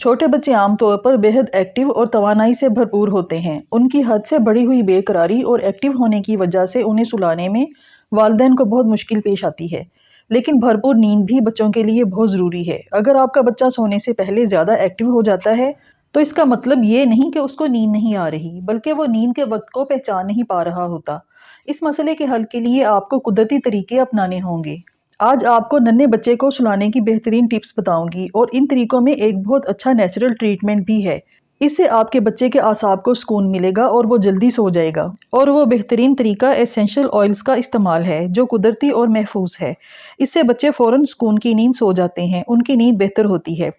چھوٹے بچے عام طور پر بےحد ایکٹیو اور توانائی سے بھرپور ہوتے ہیں۔ ان کی حد سے بڑھی ہوئی بے قراری اور ایکٹیو ہونے کی وجہ سے انہیں سلانے میں والدین کو بہت مشکل پیش آتی ہے۔ لیکن بھرپور نیند بھی بچوں کے لیے بہت ضروری ہے۔ اگر آپ کا بچہ سونے سے پہلے زیادہ ایکٹیو ہو جاتا ہے تو اس کا مطلب یہ نہیں کہ اس کو نیند نہیں آ رہی، بلکہ وہ نیند کے وقت کو پہچان نہیں پا رہا ہوتا۔ اس مسئلے کے حل کے لیے آپ کو قدرتی طریقے اپنانے ہوں گے۔ آج آپ کو ننھے بچے کو سلانے کی بہترین ٹپس بتاؤں گی، اور ان طریقوں میں ایک بہت اچھا نیچرل ٹریٹمنٹ بھی ہے۔ اس سے آپ کے بچے کے اعصاب کو سکون ملے گا اور وہ جلدی سو جائے گا۔ اور وہ بہترین طریقہ ایسینشل آئلز کا استعمال ہے، جو قدرتی اور محفوظ ہے۔ اس سے بچے فوراً سکون کی نیند سو جاتے ہیں، ان کی نیند بہتر ہوتی ہے۔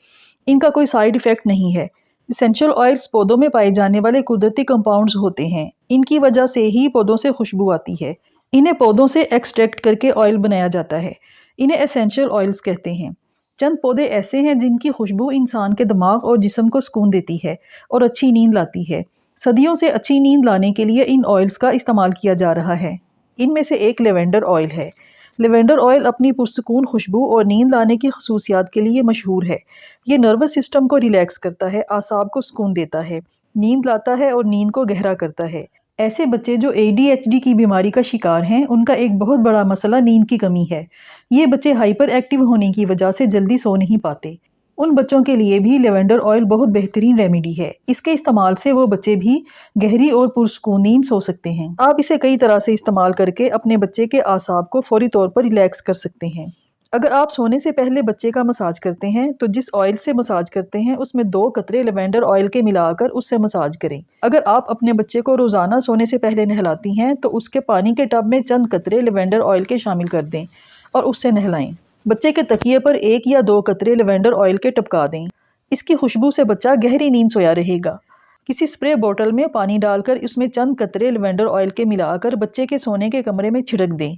ان کا کوئی سائیڈ ایفیکٹ نہیں ہے۔ ایسینشل آئلز پودوں میں پائے جانے والے قدرتی کمپاؤنڈز ہوتے ہیں۔ ان کی وجہ سے ہی پودوں سے خوشبو آتی ہے۔ انہیں پودوں سے ایکسٹریکٹ کر کے آئل بنایا جاتا ہے۔ انہیں ایسینشل آئلز کہتے ہیں۔ چند پودے ایسے ہیں جن کی خوشبو انسان کے دماغ اور جسم کو سکون دیتی ہے اور اچھی نیند لاتی ہے۔ صدیوں سے اچھی نیند لانے کے لیے ان آئلز کا استعمال کیا جا رہا ہے۔ ان میں سے ایک لیونڈر آئل ہے۔ لیونڈر آئل اپنی پرسکون خوشبو اور نیند لانے کی خصوصیات کے لیے مشہور ہے۔ یہ نروس سسٹم کو ریلیکس کرتا ہے، اعصاب کو سکون دیتا ہے، نیند لاتا ہے اور نیند کو گہرا کرتا ہے۔ ایسے بچے جو ADHD کی بیماری کا شکار ہیں، ان کا ایک بہت بڑا مسئلہ نیند کی کمی ہے۔ یہ بچے ہائپر ایکٹیو ہونے کی وجہ سے جلدی سو نہیں پاتے۔ ان بچوں کے لیے بھی لیونڈر آئل بہت بہترین ریمیڈی ہے۔ اس کے استعمال سے وہ بچے بھی گہری اور پرسکون نیند سو سکتے ہیں۔ آپ اسے کئی طرح سے استعمال کر کے اپنے بچے کے اعصاب کو فوری طور پر ریلیکس کر سکتے ہیں۔ اگر آپ سونے سے پہلے بچے کا مساج کرتے ہیں تو جس آئل سے مساج کرتے ہیں اس میں 2 قطرے لیونڈر آئل کے ملا کر اس سے مساج کریں۔ اگر آپ اپنے بچے کو روزانہ سونے سے پہلے نہلاتی ہیں تو اس کے پانی کے ٹب میں چند قطرے لیونڈر آئل کے شامل کر دیں اور اس سے نہلائیں۔ بچے کے تکیے پر 1 یا 2 قطرے لیونڈر آئل کے ٹپکا دیں۔ اس کی خوشبو سے بچہ گہری نیند سویا رہے گا۔ کسی سپرے بوتل میں پانی ڈال کر اس میں چند قطرے لیونڈر آئل کے ملا کر بچے کے سونے کے کمرے میں چھڑک دیں۔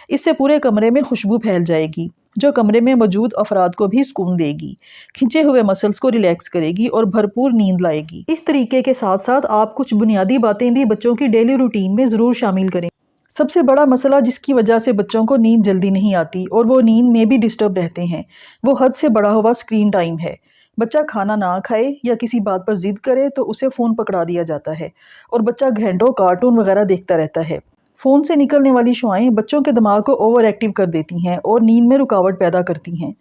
اس سے پورے کمرے میں خوشبو پھیل جائے گی، جو کمرے میں موجود افراد کو بھی سکون دے گی، کھنچے ہوئے مسلز کو ریلیکس کرے گی اور بھرپور نیند لائے گی۔ اس طریقے کے ساتھ ساتھ آپ کچھ بنیادی باتیں بھی بچوں کی ڈیلی روٹین میں ضرور شامل کریں۔ سب سے بڑا مسئلہ جس کی وجہ سے بچوں کو نیند جلدی نہیں آتی اور وہ نیند میں بھی ڈسٹرب رہتے ہیں، وہ حد سے بڑا ہوا اسکرین ٹائم ہے۔ بچہ کھانا نہ کھائے یا کسی بات پر ضد کرے تو اسے فون پکڑا دیا جاتا ہے اور بچہ گھنٹوں کارٹون وغیرہ دیکھتا رہتا ہے۔ فون سے نکلنے والی شعاعیں بچوں کے دماغ کو اوور ایکٹیو کر دیتی ہیں اور نیند میں رکاوٹ پیدا کرتی ہیں۔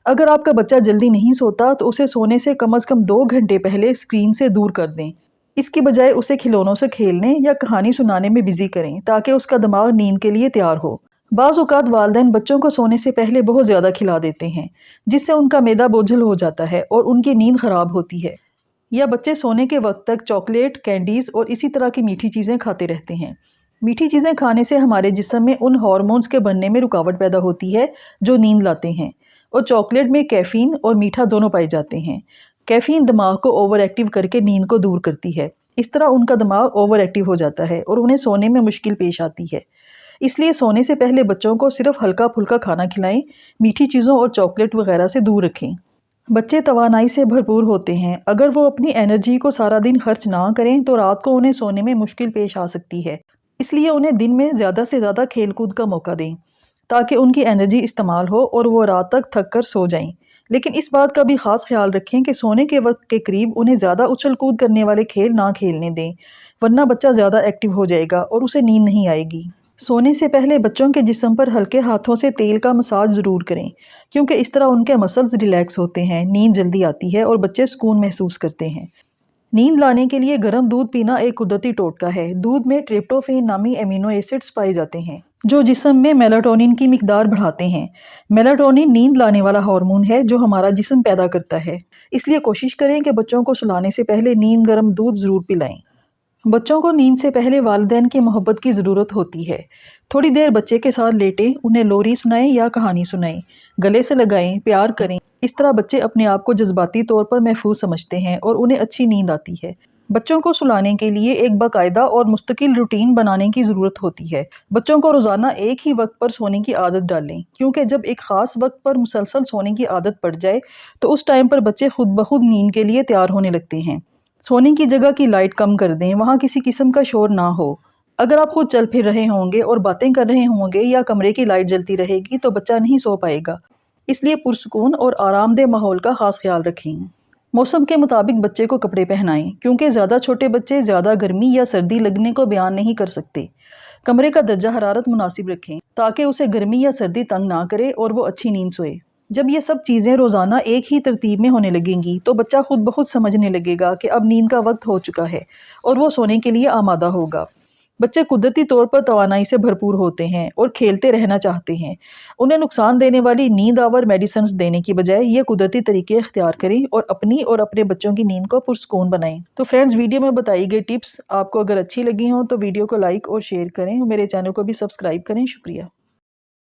اگر آپ کا بچہ جلدی نہیں سوتا تو اسے سونے سے کم از کم 2 گھنٹے پہلے اسکرین سے دور کر دیں۔ اس کی بجائے اسے کھلونوں سے کھیلنے یا کہانی سنانے میں بزی کریں تاکہ اس کا دماغ نیند کے لیے تیار ہو۔ بعض اوقات والدین بچوں کو سونے سے پہلے بہت زیادہ کھلا دیتے ہیں، جس سے ان کا معدہ بوجھل ہو جاتا ہے اور ان کی نیند خراب ہوتی ہے۔ یا بچے سونے کے وقت تک چاکلیٹ، کینڈیز اور اسی طرح کی میٹھی چیزیں کھاتے رہتے ہیں۔ میٹھی چیزیں کھانے سے ہمارے جسم میں ان ہارمونز کے بننے میں رکاوٹ پیدا ہوتی ہے جو نیند لاتے ہیں، اور چاکلیٹ میں کیفین اور میٹھا دونوں پائے جاتے ہیں۔ کیفین دماغ کو اوور ایکٹیو کر کے نیند کو دور کرتی ہے۔ اس طرح ان کا دماغ اوور ایکٹیو ہو جاتا ہے اور انہیں سونے میں مشکل پیش آتی ہے۔ اس لیے سونے سے پہلے بچوں کو صرف ہلکا پھلکا کھانا کھلائیں، میٹھی چیزوں اور چاکلیٹ وغیرہ سے دور رکھیں۔ بچے توانائی سے بھرپور ہوتے ہیں۔ اگر وہ اپنی انرجی کو سارا دن خرچ نہ کریں تو رات کو انہیں سونے میں مشکل پیش آ سکتی ہے۔ اس لیے انہیں دن میں زیادہ سے زیادہ کھیل کود کا موقع دیں تاکہ ان کی انرجی استعمال ہو اور وہ رات تک تھک کر سو جائیں۔ لیکن اس بات کا بھی خاص خیال رکھیں کہ سونے کے وقت کے قریب انہیں زیادہ اچھل کود کرنے والے کھیل نہ کھیلنے دیں، ورنہ بچہ زیادہ ایکٹیو ہو جائے گا اور اسے نیند نہیں آئے گی۔ سونے سے پہلے بچوں کے جسم پر ہلکے ہاتھوں سے تیل کا مساج ضرور کریں، کیونکہ اس طرح ان کے مسلز ریلیکس ہوتے ہیں، نیند جلدی آتی ہے اور بچے سکون محسوس کرتے ہیں۔ نیند لانے کے لیے گرم دودھ پینا ایک قدرتی ٹوٹکا ہے۔ دودھ میں ٹریپٹوفین نامی امینو ایسڈز پائے جاتے ہیں جو جسم میں میلاٹونن کی مقدار بڑھاتے ہیں۔ میلاٹونن نیند لانے والا ہارمون ہے جو ہمارا جسم پیدا کرتا ہے۔ اس لیے کوشش کریں کہ بچوں کو سلانے سے پہلے نیند گرم دودھ ضرور پلائیں۔ بچوں کو نیند سے پہلے والدین کی محبت کی ضرورت ہوتی ہے۔ تھوڑی دیر بچے کے ساتھ لیٹیں، انہیں لوری سنائیں یا کہانی سنائیں، گلے سے لگائیں، پیار کریں۔ اس طرح بچے اپنے آپ کو جذباتی طور پر محفوظ سمجھتے ہیں اور انہیں اچھی نیند آتی ہے۔ بچوں کو سلانے کے لیے ایک باقاعدہ اور مستقل روٹین بنانے کی ضرورت ہوتی ہے۔ بچوں کو روزانہ ایک ہی وقت پر سونے کی عادت ڈالیں، کیونکہ جب ایک خاص وقت پر مسلسل سونے کی عادت پڑ جائے تو اس ٹائم پر بچے خود بخود نیند کے لیے تیار ہونے لگتے ہیں۔ سونے کی جگہ کی لائٹ کم کر دیں، وہاں کسی قسم کا شور نہ ہو۔ اگر آپ خود چل پھر رہے ہوں گے اور باتیں کر رہے ہوں گے یا کمرے کی لائٹ جلتی رہے گی تو بچہ نہیں سو پائے گا۔ اس لیے پرسکون اور آرام دہ ماحول کا خاص خیال رکھیں۔ موسم کے مطابق بچے کو کپڑے پہنائیں، کیونکہ زیادہ چھوٹے بچے زیادہ گرمی یا سردی لگنے کو بیان نہیں کر سکتے۔ کمرے کا درجہ حرارت مناسب رکھیں تاکہ اسے گرمی یا سردی تنگ نہ کرے اور وہ اچھی نیند سوئے۔ جب یہ سب چیزیں روزانہ ایک ہی ترتیب میں ہونے لگیں گی تو بچہ خود بخود سمجھنے لگے گا کہ اب نیند کا وقت ہو چکا ہے اور وہ سونے کے لیے آمادہ ہوگا۔ بچے قدرتی طور پر توانائی سے بھرپور ہوتے ہیں اور کھیلتے رہنا چاہتے ہیں۔ انہیں نقصان دینے والی نیند آور میڈیسنز دینے کی بجائے یہ قدرتی طریقے اختیار کریں اور اپنی اور اپنے بچوں کی نیند کو پرسکون بنائیں۔ تو فرینڈز، ویڈیو میں بتائی گئی ٹپس آپ کو اگر اچھی لگی ہوں تو ویڈیو کو لائک اور شیئر کریں اور میرے چینل کو بھی سبسکرائب کریں۔ شکریہ۔